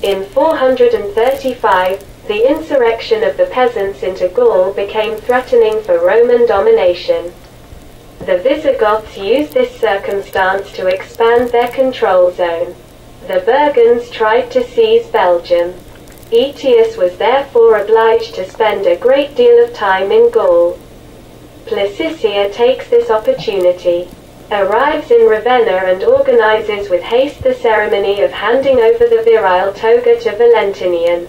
In 435, the insurrection of the peasants into Gaul became threatening for Roman domination. The Visigoths used this circumstance to expand their control zone. The Burgunds tried to seize Belgium. Aetius was therefore obliged to spend a great deal of time in Gaul. Placitia takes this opportunity, arrives in Ravenna and organizes with haste the ceremony of handing over the virile toga to Valentinian.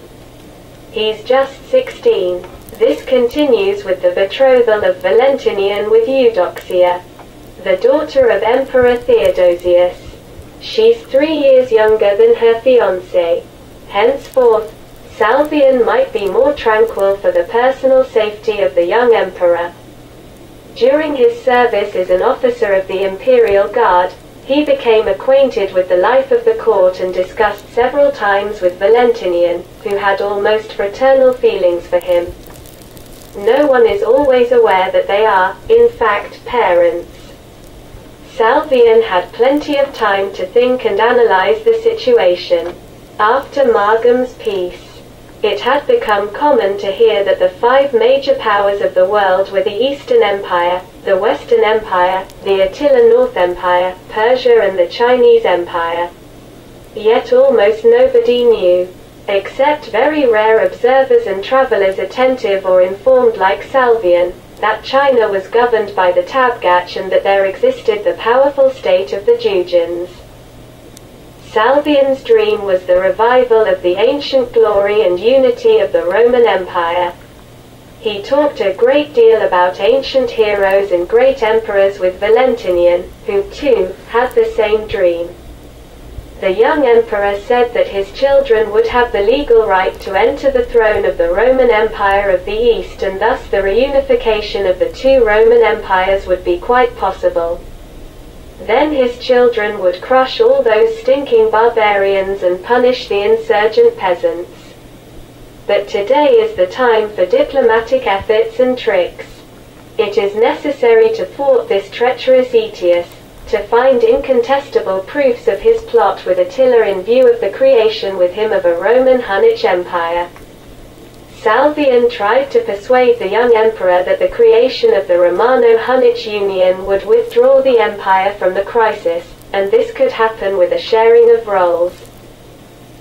He's just 16. This continues with the betrothal of Valentinian with Eudoxia, the daughter of Emperor Theodosius. She's 3 years younger than her fiancé. Henceforth, Salvian might be more tranquil for the personal safety of the young emperor. During his service as an officer of the Imperial Guard, he became acquainted with the life of the court and discussed several times with Valentinian, who had almost fraternal feelings for him. No one is always aware that they are, in fact, parents. Salvian had plenty of time to think and analyze the situation. After Margum's peace, it had become common to hear that the 5 major powers of the world were the Eastern Empire, the Western Empire, the Attila North Empire, Persia and the Chinese Empire. Yet almost nobody knew, except very rare observers and travelers attentive or informed like Salvian, that China was governed by the Tabgach and that there existed the powerful state of the Jugeans. Salvian's dream was the revival of the ancient glory and unity of the Roman Empire. He talked a great deal about ancient heroes and great emperors with Valentinian, who, too, had the same dream. The young emperor said that his children would have the legal right to enter the throne of the Roman Empire of the East, and thus the reunification of the 2 Roman empires would be quite possible. Then his children would crush all those stinking barbarians and punish the insurgent peasants. But today is the time for diplomatic efforts and tricks. It is necessary to thwart this treacherous Aetius, to find incontestable proofs of his plot with Attila in view of the creation with him of a Roman Hunnic Empire. Salvian tried to persuade the young emperor that the creation of the Romano-Hunnic Union would withdraw the empire from the crisis, and this could happen with a sharing of roles,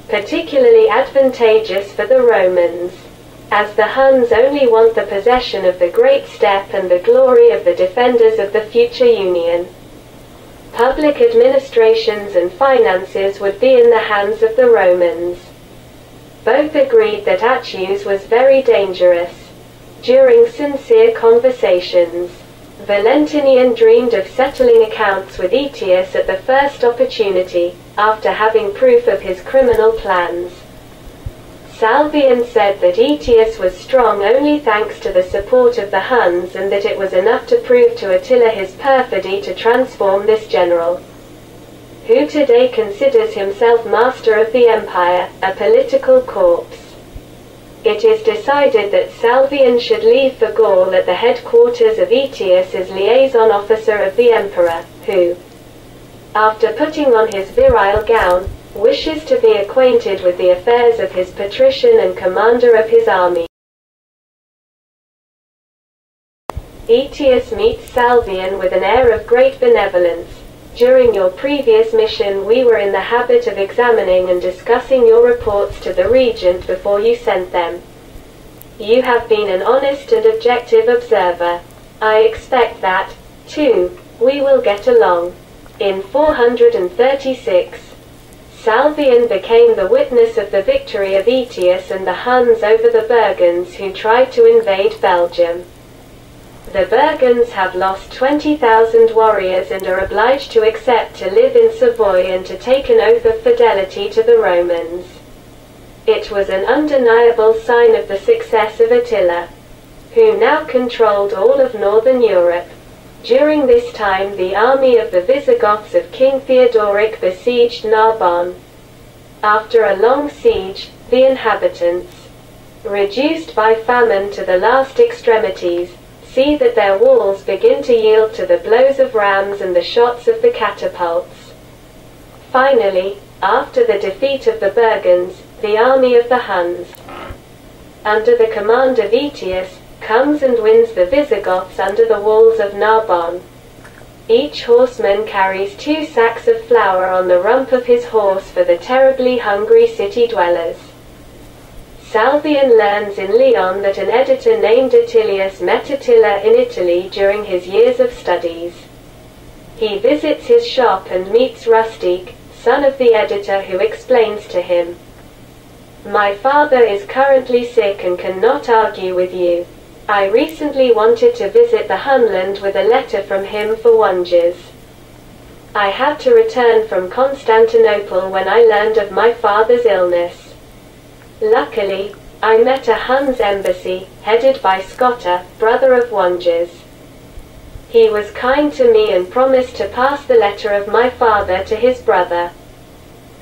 particularly advantageous for the Romans, as the Huns only want the possession of the great steppe and the glory of the defenders of the future union. Public administrations and finances would be in the hands of the Romans. Both agreed that Aetius was very dangerous. During sincere conversations, Valentinian dreamed of settling accounts with Aetius at the first opportunity, after having proof of his criminal plans. Salvian said that Aetius was strong only thanks to the support of the Huns, and that it was enough to prove to Attila his perfidy to transform this general, who today considers himself master of the empire, a political corpse. It is decided that Salvian should leave for Gaul at the headquarters of Aetius as liaison officer of the emperor, who, after putting on his virile gown, wishes to be acquainted with the affairs of his patrician and commander of his army. Aetius meets Salvian with an air of great benevolence. During your previous mission we were in the habit of examining and discussing your reports to the regent before you sent them. You have been an honest and objective observer. I expect that, too, we will get along. In 436, Salvian became the witness of the victory of Aetius and the Huns over the Burgunds who tried to invade Belgium. The Burgunds have lost 20,000 warriors and are obliged to accept to live in Savoy and to take an oath of fidelity to the Romans. It was an undeniable sign of the success of Attila, who now controlled all of northern Europe. During this time the army of the Visigoths of King Theodoric besieged Narbonne. After a long siege, the inhabitants, reduced by famine to the last extremities, see that their walls begin to yield to the blows of rams and the shots of the catapults. Finally, after the defeat of the Burgunds, the army of the Huns, under the command of Aetius, comes and wins the Visigoths under the walls of Narbonne. Each horseman carries 2 sacks of flour on the rump of his horse for the terribly hungry city dwellers. Salvian learns in Lyon that an editor named Attilius met Attila in Italy during his years of studies. He visits his shop and meets Rustic, son of the editor, who explains to him, "My father is currently sick and cannot argue with you. I recently wanted to visit the Hunland with a letter from him for Wonges. I had to return from Constantinople when I learned of my father's illness. Luckily, I met a Huns embassy, headed by Scotta, brother of Wonges. He was kind to me and promised to pass the letter of my father to his brother.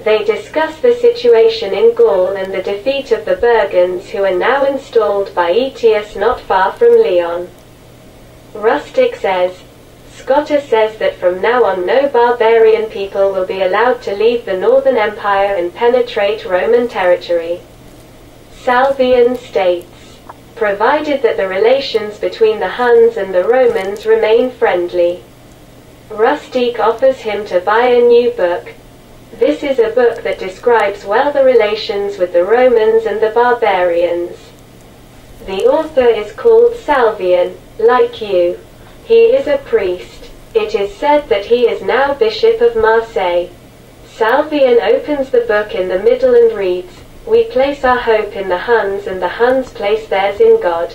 They discuss the situation in Gaul and the defeat of the Burgunds, who are now installed by Aetius not far from Lyon." Rustic says, "Scotta says that from now on no barbarian people will be allowed to leave the Northern Empire and penetrate Roman territory." Salvian states, "Provided that the relations between the Huns and the Romans remain friendly." Rustic offers him to buy a new book. This is a book that describes well the relations with the Romans and the barbarians. The author is called Salvian, like you. He is a priest. It is said that he is now Bishop of Marseille. Salvian opens the book in the middle and reads, "We place our hope in the Huns and the Huns place theirs in God."